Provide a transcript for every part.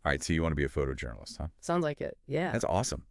All right, so you want to be a photojournalist, huh? Sounds like it. Yeah. That's awesome.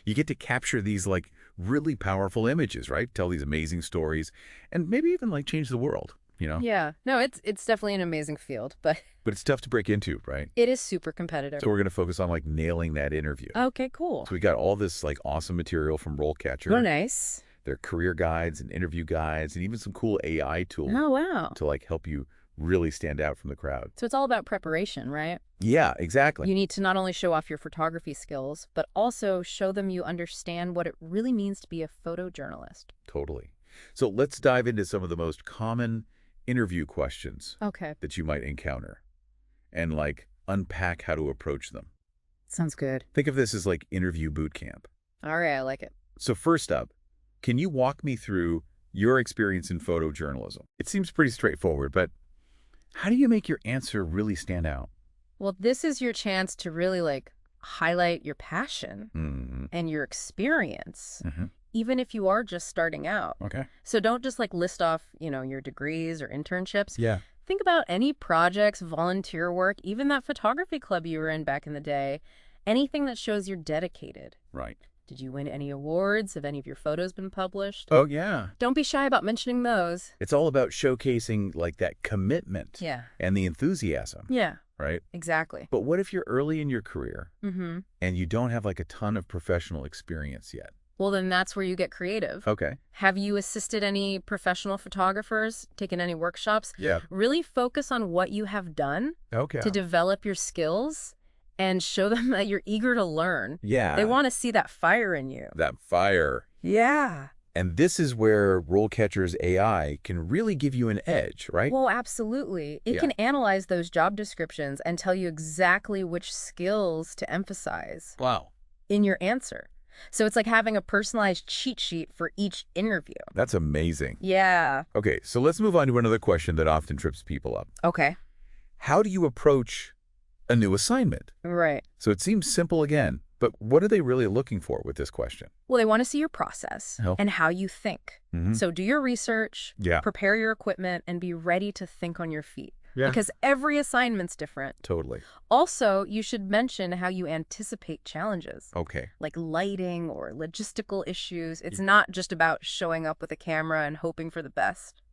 You get to capture these like really powerful images, right? Tell these amazing stories and maybe even like change the world, you know? Yeah. No, it's definitely an amazing field, but But it's tough to break into, right? it is super competitive. So we're going to focus on like nailing that interview. Okay, cool. So we got all this like awesome material from RoleCatcher. Oh, nice. Their career guides and interview guides and even some cool AI tools Oh, wow. to like help you really stand out from the crowd. So it's all about preparation, right? Yeah, exactly. You need to not only show off your photography skills, but also show them you understand what it really means to be a photojournalist. Totally. So let's dive into some of the most common interview questions Okay. that you might encounter and like unpack how to approach them. Sounds good. Think of this as like interview boot camp. All right, I like it. So first up, can you walk me through your experience in photojournalism? It seems pretty straightforward, but how do you make your answer really stand out? Well, this is your chance to really highlight your passion and your experience, even if you are just starting out. Okay. So don't just list off, your degrees or internships. Yeah. Think about any projects, volunteer work, even that photography club you were in back in the day. Anything that shows you're dedicated. Right. Did you win any awards? Have any of your photos been published? Oh, yeah. Don't be shy about mentioning those. It's all about showcasing like that commitment Yeah. and the enthusiasm, Yeah, right? exactly. But what if you're early in your career Mm-hmm. and you don't have like a ton of professional experience yet? Well, then that's where you get creative. Okay. Have you assisted any professional photographers, taken any workshops? Yeah. Really focus on what you have done Okay. to develop your skills and show them that you're eager to learn. Yeah. They want to see that fire in you. that fire. Yeah. And this is where RoleCatcher's AI can really give you an edge, right? Well, absolutely. It Yeah. can analyze those job descriptions and tell you exactly which skills to emphasize Wow. in your answer. So it's like having a personalized cheat sheet for each interview. That's amazing. Yeah. Okay, so let's move on to another question that often trips people up. Okay. How do you approach a new assignment? Right. So it seems simple again, but what are they really looking for with this question? Well, they want to see your process Oh. and how you think. Mhm. So do your research, Yeah. prepare your equipment, and be ready to think on your feet. Yeah. Because every assignment's different. Totally. Also, you should mention how you anticipate challenges, Okay. like lighting or logistical issues. It's not just about showing up with a camera and hoping for the best.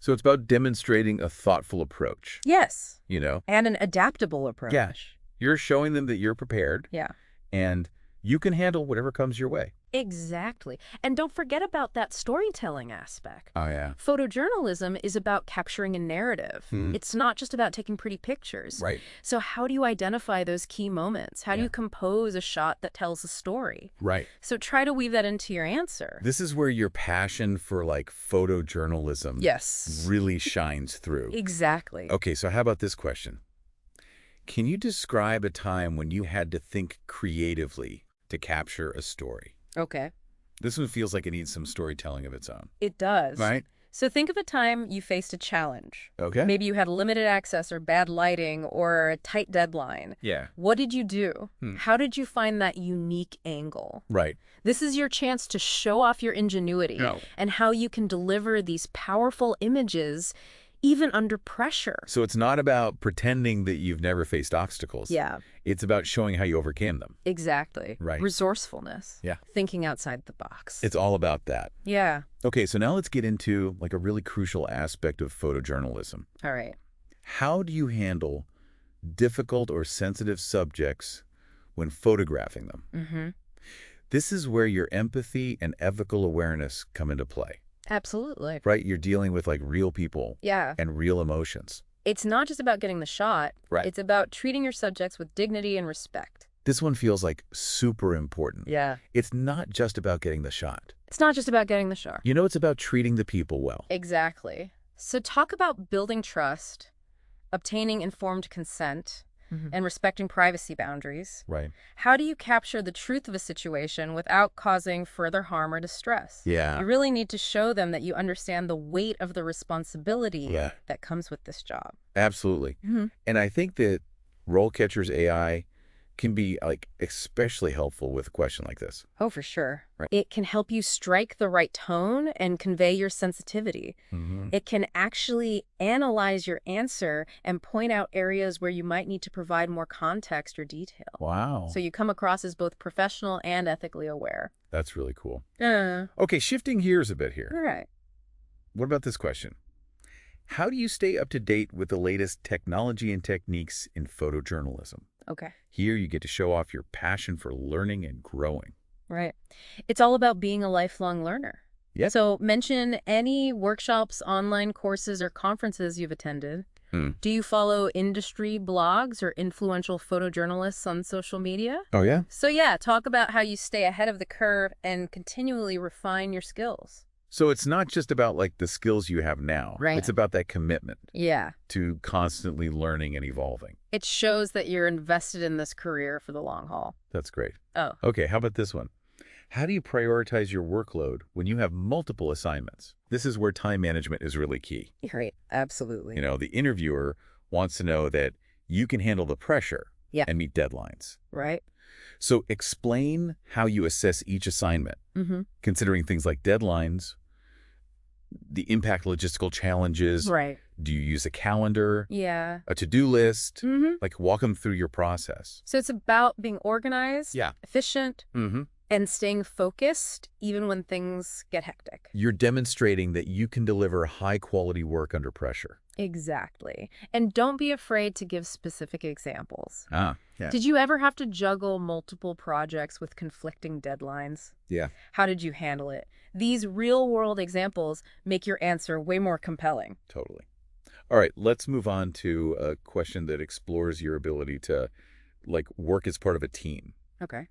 So it's about demonstrating a thoughtful approach, Yes, you know? and an adaptable approach. Yeah. You're showing them that you're prepared Yeah. and you can handle whatever comes your way. Exactly. And don't forget about that storytelling aspect. Oh, yeah. Photojournalism is about capturing a narrative. It's not just about taking pretty pictures. Right. So how do you identify those key moments? How do you compose a shot that tells a story? Right. So try to weave that into your answer. This is where your passion for like photojournalism Yes. really shines through. Exactly. Okay, so how about this question? Can you describe a time when you had to think creatively to capture a story? Okay. This one feels like it needs some storytelling of its own, It does. right? So think of a time you faced a challenge. Okay. Maybe you had limited access or bad lighting or a tight deadline. Yeah. What did you do? How did you find that unique angle? Right. This is your chance to show off your ingenuity and how you can deliver these powerful images even under pressure. So it's not about pretending that you've never faced obstacles. Yeah, It's about showing how you overcame them. exactly. Right. Resourcefulness. Yeah. Thinking outside the box. It's all about that. Yeah. Okay, so now let's get into like a really crucial aspect of photojournalism. All right. How do you handle difficult or sensitive subjects when photographing them? Mm-hmm. This is where your empathy and ethical awareness come into play, Absolutely. right? You're dealing with like real people Yeah. and real emotions. It's not just about getting the shot. Right. It's about treating your subjects with dignity and respect. This one feels like super important. Yeah. It's not just about getting the shot. It's not just about getting the shot. You know, it's about treating the people well. Exactly. So talk about building trust, obtaining informed consent, and respecting privacy boundaries. Right. How do you capture the truth of a situation without causing further harm or distress? Yeah. You really need to show them that you understand the weight of the responsibility Yeah. that comes with this job. Absolutely. Mhm. And I think that RoleCatcher's AI can be like especially helpful with a question like this. Oh, for sure. Right. It can help you strike the right tone and convey your sensitivity. It can actually analyze your answer and point out areas where you might need to provide more context or detail. Wow. So you come across as both professional and ethically aware. That's really cool. All Okay, shifting gears a bit here. right. What about this question? How do you stay up to date with the latest technology and techniques in photojournalism? Okay. Here you get to show off your passion for learning and growing. Right. It's all about being a lifelong learner. Yep. So mention any workshops, online courses, or conferences you've attended. Do you follow industry blogs or influential photojournalists on social media? Oh, yeah? So yeah, talk about how you stay ahead of the curve and continually refine your skills. So it's not just about like the skills you have now. Right. It's about that commitment Yeah. to constantly learning and evolving. It shows that you're invested in this career for the long haul. That's great. Oh. Okay, how about this one? How do you prioritize your workload when you have multiple assignments? This is where time management is really key. Right. Absolutely. You know, the interviewer wants to know that you can handle the pressure and meet deadlines. Right. So explain how you assess each assignment, considering things like deadlines, the impact logistical challenges. Right. Do you use a calendar, Yeah. a to-do list? Mm-hmm. Like walk them through your process. So it's about being organized, efficient, and staying focused even when things get hectic. You're demonstrating that you can deliver high-quality work under pressure. Exactly. And don't be afraid to give specific examples. Yeah. Did you ever have to juggle multiple projects with conflicting deadlines? Yeah. How did you handle it? These real-world examples make your answer way more compelling. Totally. All right, let's move on to a question that explores your ability to, like, work as part of a team. Okay.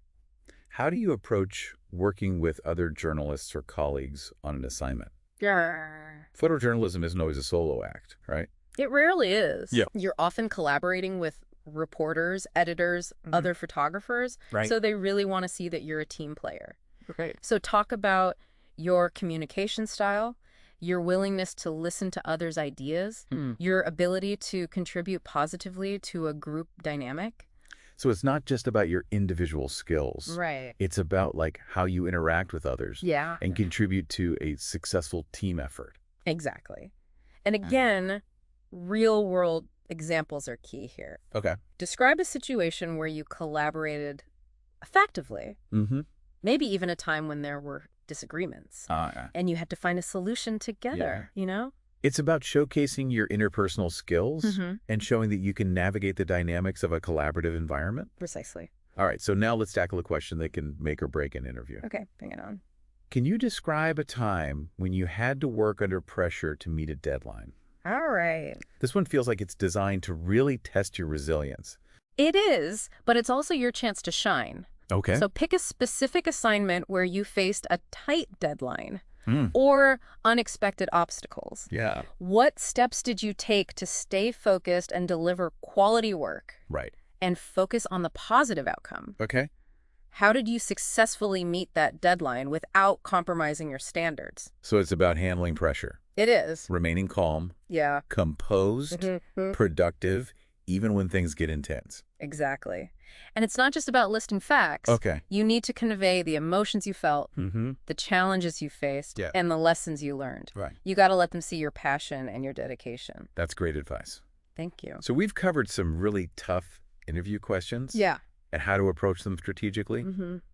How do you approach working with other journalists or colleagues on an assignment? Photojournalism isn't always a solo act, right? It rarely is. Yeah. You're often collaborating with reporters, editors, other photographers. Right. So they really want to see that you're a team player. Okay. So talk about your communication style, your willingness to listen to others' ideas, your ability to contribute positively to a group dynamic. So it's not just about your individual skills. Right. It's about, like, how you interact with others. Yeah. And contribute to a successful team effort. Exactly. And again, real-world examples are key here. Okay. Describe a situation where you collaborated effectively, maybe even a time when there were disagreements, and you had to find a solution together, you know? It's about showcasing your interpersonal skills and showing that you can navigate the dynamics of a collaborative environment. Precisely. All right, so now let's tackle a question that can make or break an interview. Okay, bring it on. Can you describe a time when you had to work under pressure to meet a deadline? All right. This one feels like it's designed to really test your resilience. It is, but it's also your chance to shine. Okay. So pick a specific assignment where you faced a tight deadline or unexpected obstacles. Yeah. What steps did you take to stay focused and deliver quality work? Right. And focus on the positive outcome? Okay. How did you successfully meet that deadline without compromising your standards? So it's about handling pressure, It is. remaining calm, Yeah. composed, productive, even when things get intense. Exactly. And it's not just about listing facts. Okay. You need to convey the emotions you felt, Mm-hmm. the challenges you faced, Yeah. and the lessons you learned. Right. You got to let them see your passion and your dedication. That's great advice. Thank you. So we've covered some really tough interview questions Yeah. and how to approach them strategically,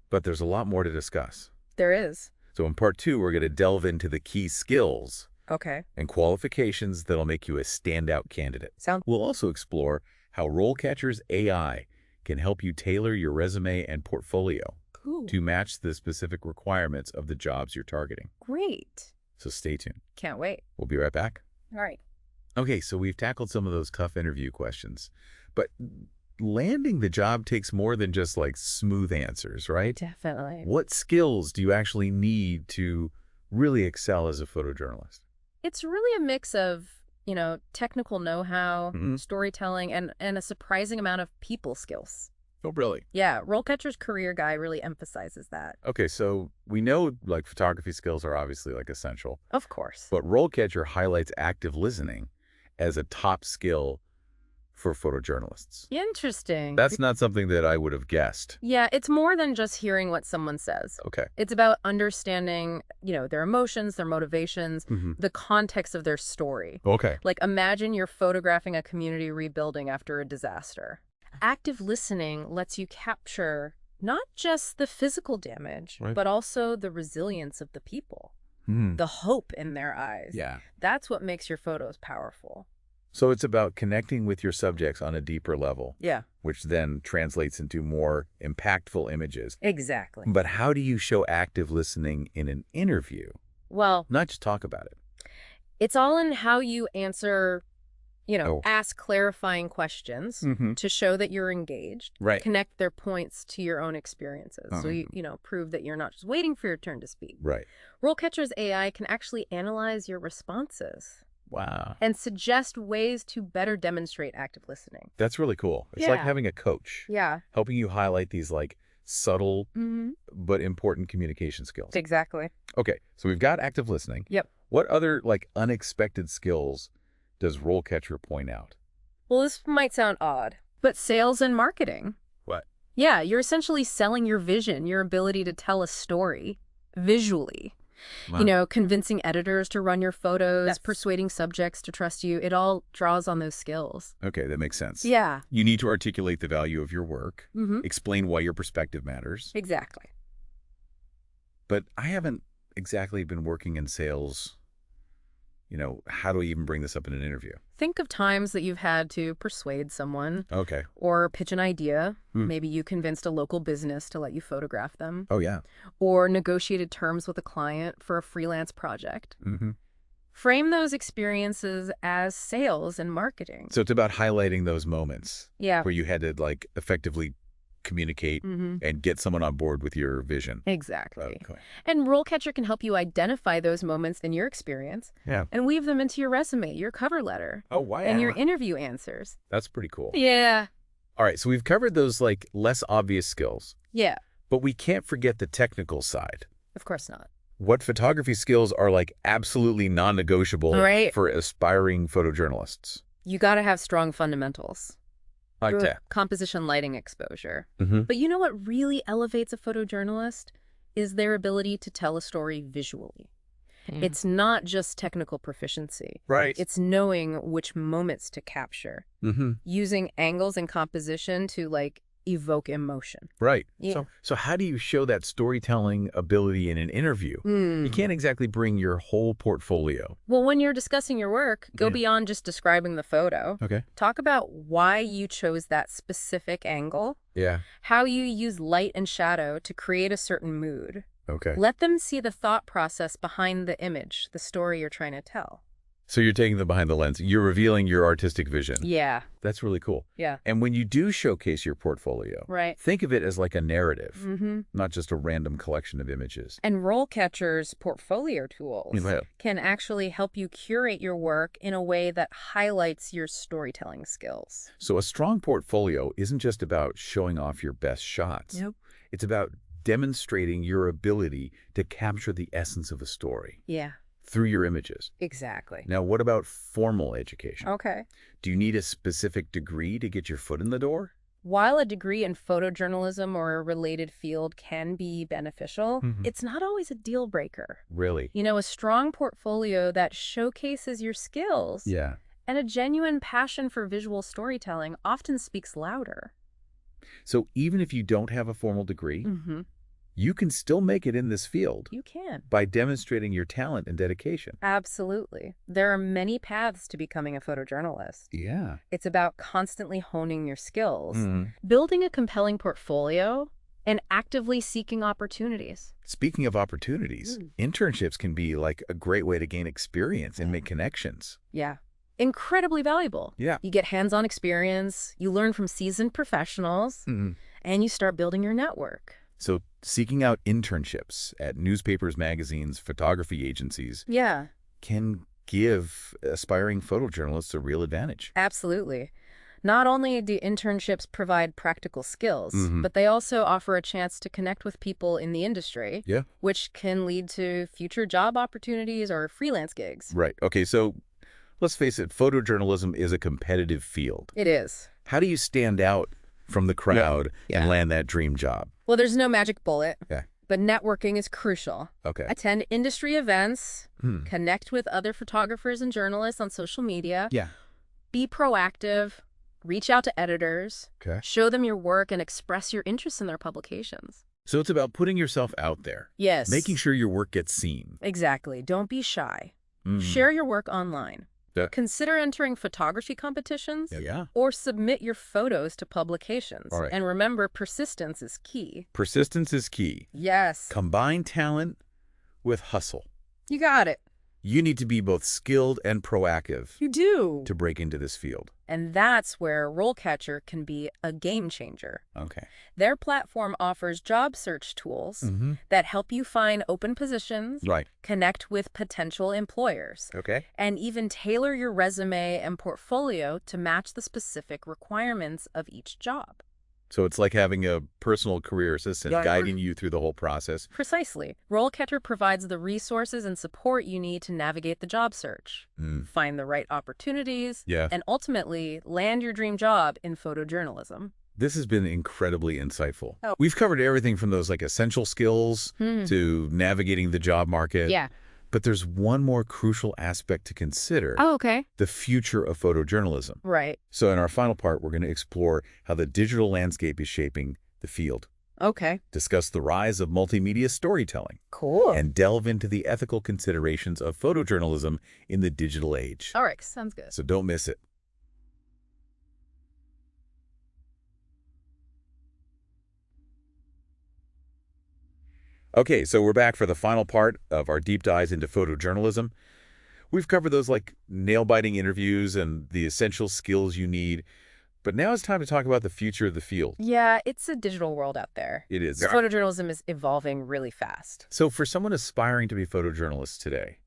but there's a lot more to discuss. There is. So in part 2, we're going to delve into the key skills Okay. and qualifications that'll make you a standout candidate. We'll also explore how RoleCatcher's AI can help you tailor your resume and portfolio to match the specific requirements of the jobs you're targeting. Great. So stay tuned. Can't wait. We'll be right back. All right. Okay, so we've tackled some of those tough interview questions, but landing the job takes more than just like smooth answers, right? Definitely. What skills do you actually need to really excel as a photojournalist? It's really a mix of, technical know-how, Mhm. storytelling, and a surprising amount of people skills. Oh, really? Yeah, RoleCatcher's Career Guide really emphasizes that. Okay, so we know like photography skills are obviously like essential, Of course. but RoleCatcher highlights active listening as a top skill for photojournalists. Interesting. That's not something that I would have guessed. Yeah, it's more than just hearing what someone says. Okay. It's about understanding, their emotions, their motivations, the context of their story. Okay. Like, imagine you're photographing a community rebuilding after a disaster. Active listening lets you capture not just the physical damage, but also the resilience of the people, the hope in their eyes. Yeah. That's what makes your photos powerful. So it's about connecting with your subjects on a deeper level. Yeah. Which then translates into more impactful images. Exactly. But how do you show active listening in an interview? Well, Not just talk about it. it's all in how you answer, ask clarifying questions to show that you're engaged. Right. Connect their points to your own experiences. So, you prove that you're not just waiting for your turn to speak. Right. RoleCatcher's AI can actually analyze your responses. Wow. And suggest ways to better demonstrate active listening. That's really cool. It's like having a coach. Yeah. Helping you highlight these subtle but important communication skills. Exactly. Okay, so we've got active listening. Yep. What other unexpected skills does RoleCatcher point out? Well, this might sound odd, but sales and marketing. What? Yeah, you're essentially selling your vision, your ability to tell a story visually. Wow. Convincing editors to run your photos, persuading subjects to trust you. It all draws on those skills. Okay, that makes sense. Yeah. You need to articulate the value of your work, explain why your perspective matters. Exactly. But I haven't exactly been working in sales. How do I even bring this up in an interview? Think of times that you've had to persuade someone. Okay. Or pitch an idea. Maybe you convinced a local business to let you photograph them. Oh, yeah. Or negotiated terms with a client for a freelance project. Frame those experiences as sales and marketing. So it's about highlighting those moments. Yeah. Where you had to effectively communicate and get someone on board with your vision. Exactly. Okay. And RoleCatcher can help you identify those moments in your experience and weave them into your resume, your cover letter. Oh, wow. And your interview answers. That's pretty cool. Yeah. All right, so we've covered those less obvious skills. Yeah. But we can't forget the technical side. Of course not. What photography skills are absolutely non-negotiable for aspiring photojournalists? You got to have strong fundamentals. Like that. Composition, lighting, exposure. But you know what really elevates a photojournalist is their ability to tell a story visually. It's not just technical proficiency. Right. It's knowing which moments to capture. Using angles and composition to evoke emotion. Right. Yeah. So how do you show that storytelling ability in an interview? You can't exactly bring your whole portfolio. Well, when you're discussing your work, go beyond just describing the photo. Okay. Talk about why you chose that specific angle. Yeah. How you use light and shadow to create a certain mood. Okay. Let them see the thought process behind the image, the story you're trying to tell. So you're taking them behind the lens. You're revealing your artistic vision. Yeah. That's really cool. Yeah. And when you do showcase your portfolio, think of it as a narrative, not just a random collection of images. And RoleCatcher's portfolio tools can actually help you curate your work in a way that highlights your storytelling skills. So a strong portfolio isn't just about showing off your best shots. Nope. It's about demonstrating your ability to capture the essence of a story. Yeah. Through your images. Exactly. Now, what about formal education? Okay. Do you need a specific degree to get your foot in the door? While a degree in photojournalism or a related field can be beneficial, it's not always a deal breaker. Really? A strong portfolio that showcases your skills and a genuine passion for visual storytelling often speaks louder. So even if you don't have a formal degree, you can still make it in this field. You can. By demonstrating your talent and dedication. Absolutely. There are many paths to becoming a photojournalist. Yeah. It's about constantly honing your skills, building a compelling portfolio, and actively seeking opportunities. Speaking of opportunities, internships can be a great way to gain experience and make connections. Yeah. Incredibly valuable. Yeah. You get hands-on experience, you learn from seasoned professionals, and you start building your network. So seeking out internships at newspapers, magazines, photography agencies can give aspiring photojournalists a real advantage. Absolutely. Not only do internships provide practical skills, but they also offer a chance to connect with people in the industry, which can lead to future job opportunities or freelance gigs. Right. Okay, so Let's face it, photojournalism is a competitive field. It is. How do you stand out from the crowd Yeah. and land that dream job? Well, there's no magic bullet, Okay. but networking is crucial. Okay. Attend industry events, connect with other photographers and journalists on social media, Yeah. be proactive, reach out to editors, Okay. show them your work, and express your interest in their publications. So it's about putting yourself out there. Yes. Making sure your work gets seen. Exactly. Don't be shy. Mhm. Share your work online. Yeah. Consider entering photography competitions Yeah. or submit your photos to publications. All right. And remember, persistence is key. Persistence is key. Yes. Combine talent with hustle. You got it. You need to be both skilled and proactive You do. to break into this field. And that's where RoleCatcher can be a game changer. Okay. Their platform offers job search tools that help you find open positions, Right. connect with potential employers, Okay. and even tailor your resume and portfolio to match the specific requirements of each job. So it's like having a personal career assistant Yeah. guiding you through the whole process. Precisely. RoleCatcher provides the resources and support you need to navigate the job search, find the right opportunities, Yeah. and ultimately land your dream job in photojournalism. This has been incredibly insightful. Oh. We've covered everything from those like essential skills to navigating the job market. Yeah. But there's one more crucial aspect to consider. Oh, okay. The future of photojournalism. Right. So in our final part, we're going to explore how the digital landscape is shaping the field, Okay. discuss the rise of multimedia storytelling, Cool. and delve into the ethical considerations of photojournalism in the digital age. All right. Sounds good. So don't miss it. Okay, so we're back for the final part of our deep dives into photojournalism. We've covered those like nail-biting interviews and the essential skills you need, but now it's time to talk about the future of the field. Yeah, it's a digital world out there. It is. Photojournalism is evolving really fast. So for someone aspiring to be photojournalists today,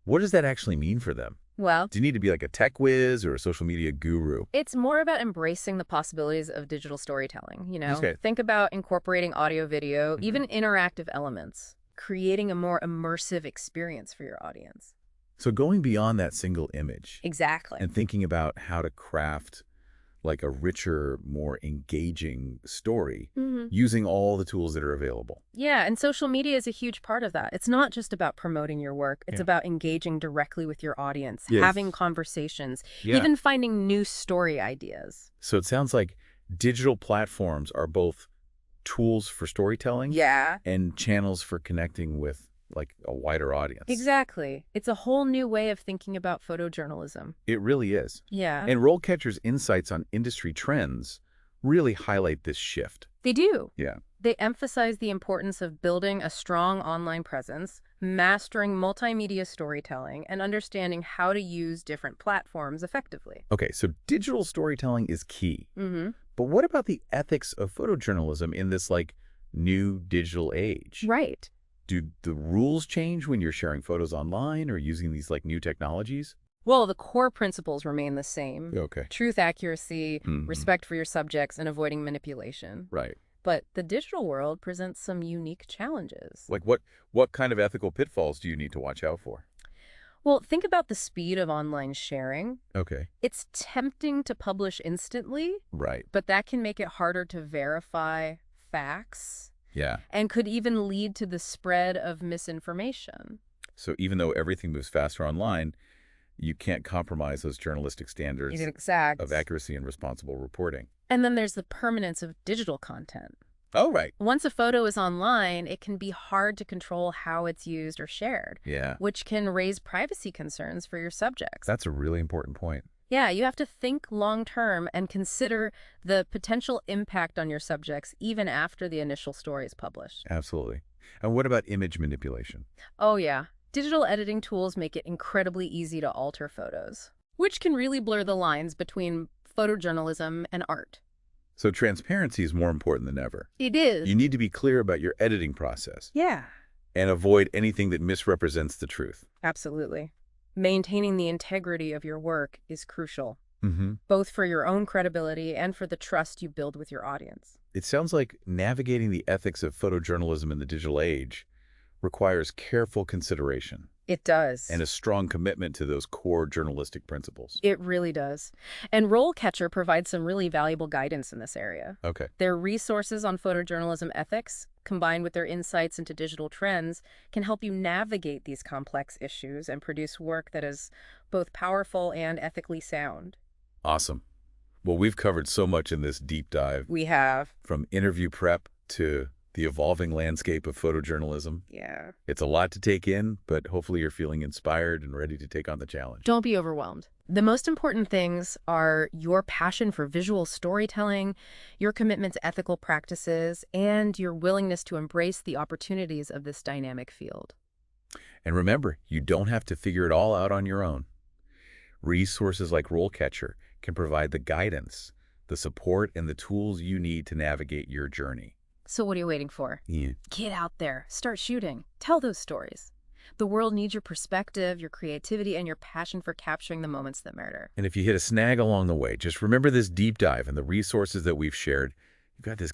what does that actually mean for them? Well, Do you need to be like a tech whiz or a social media guru? it's more about embracing the possibilities of digital storytelling, you know? Okay. Think about incorporating audio, video, even interactive elements, creating a more immersive experience for your audience. So going beyond that single image Exactly. and thinking about how to craft like a richer, more engaging story using all the tools that are available. Yeah, and social media is a huge part of that. It's not just about promoting your work. It's about engaging directly with your audience, Yes. having conversations, Yeah. even finding new story ideas. So it sounds like digital platforms are both tools for storytelling Yeah. and channels for connecting with like a wider audience. Exactly. It's a whole new way of thinking about photojournalism. It really is. Yeah. And RoleCatcher's insights on industry trends really highlight this shift. They do. Yeah. They emphasize the importance of building a strong online presence, mastering multimedia storytelling, and understanding how to use different platforms effectively. Okay, so digital storytelling is key. But what about the ethics of photojournalism in this like new digital age? Right. Do the rules change when you're sharing photos online or using these like new technologies? Well, the core principles remain the same. Okay. Truth, accuracy, respect for your subjects, and avoiding manipulation. Right. But the digital world presents some unique challenges. Like what kind of ethical pitfalls do you need to watch out for? Well, think about the speed of online sharing. Okay. It's tempting to publish instantly, Right. but that can make it harder to verify facts Yeah. and could even lead to the spread of misinformation. So even though everything moves faster online, you can't compromise those journalistic standards Exact. of accuracy and responsible reporting. And then there's the permanence of digital content. Oh, right. Once a photo is online, it can be hard to control how it's used or shared, Yeah. which can raise privacy concerns for your subjects. That's a really important point. Yeah, you have to think long-term and consider the potential impact on your subjects even after the initial story is published. Absolutely. And what about image manipulation? Oh, yeah. Digital editing tools make it incredibly easy to alter photos, which can really blur the lines between photojournalism and art. So transparency is more important than ever. It is. You need to be clear about your editing process Yeah, and avoid anything that misrepresents the truth. absolutely. Maintaining the integrity of your work is crucial, Mm-hmm. both for your own credibility and for the trust you build with your audience. It sounds like navigating the ethics of photojournalism in the digital age requires careful consideration. It does. and a strong commitment to those core journalistic principles. It really does. And RoleCatcher provides some really valuable guidance in this area. Okay. Their resources on photojournalism ethics, combined with their insights into digital trends, can help you navigate these complex issues and produce work that is both powerful and ethically sound. Awesome. Well, we've covered so much in this deep dive, We have. from interview prep to the evolving landscape of photojournalism. Yeah. It's a lot to take in, but hopefully you're feeling inspired and ready to take on the challenge. Don't be overwhelmed. The most important things are your passion for visual storytelling, your commitment to ethical practices, and your willingness to embrace the opportunities of this dynamic field. And remember, you don't have to figure it all out on your own. Resources like RoleCatcher can provide the guidance, the support, and the tools you need to navigate your journey. So what are you waiting for? Yeah. Get out there. Start shooting. Tell those stories. The world needs your perspective, your creativity, and your passion for capturing the moments that matter. And if you hit a snag along the way, just remember this deep dive and the resources that we've shared. You've got this